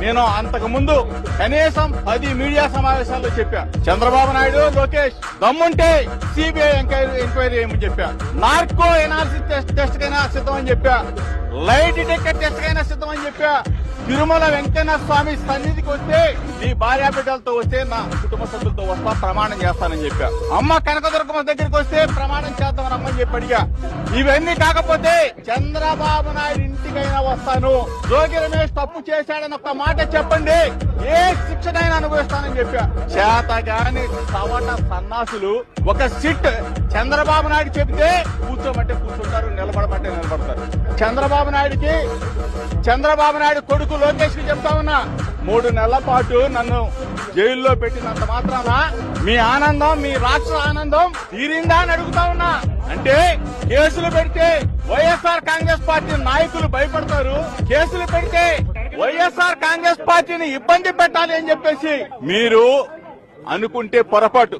నేను అంతకు ముందు కనీసం 10 మీడియా సమావేశాల్లో చెప్పా. చంద్రబాబు నాయుడు, లోకేష్ దమ్ముంటే సిబిఐ ఎంక్వైరీ చేయమని చెప్పా. నార్కో ఎనాలిసిస్ టెస్ట్ కైనా సిద్ధం అని చెప్పా. లైట్ డిటెక్టర్ టెస్ట్ కైనా సిద్ధం అని చెప్పా. తిరుమల వెంకన్న స్వామి సన్నిధికి వస్తే నీ భార్యా బిడ్డలతో వస్తే నా కుటుంబ సభ్యులతో వస్తా ప్రమాణం చేస్తానని చెప్పా. అమ్మ కనకదుర్గమ్మ దగ్గరికి వస్తే ప్రమాణం చేద్దామని అమ్మని చెప్పి అడిగా. ఇవన్నీ కాకపోతే చంద్రబాబు నాయుడు ఇంటికైనా వస్తాను, జోగి రమేష్ తప్పు చేశాడని ఒక్క మాట చెప్పండి, ఏ శిక్షనైనా అనుభవిస్తానని చెప్పా. చేతగాని సవట సన్నాసులు ఒక సిట్ చంద్రబాబు నాయుడు చెబితే కూర్చోమంటే కూర్చుంటారు, నిలబడమంటే నిలబడతారు. చంద్రబాబు నాయుడు కొడుకు లోకేష్ కి చెప్తా ఉన్నా, 3 నెలల పాటు నన్ను జైల్లో పెట్టినంత మాత్రాన మీ ఆనందం, మీ రాష్ట్ర ఆనందం తీరిందా అని అడుగుతా ఉన్నా. అంటే కేసులు పెడితే వైఎస్ఆర్ కాంగ్రెస్ పార్టీ నాయకులు భయపడతారు, కేసులు పెడితే వైఎస్ఆర్ కాంగ్రెస్ పార్టీని ఇబ్బంది పెట్టాలి అని చెప్పేసి మీరు అనుకుంటే పొరపాటు.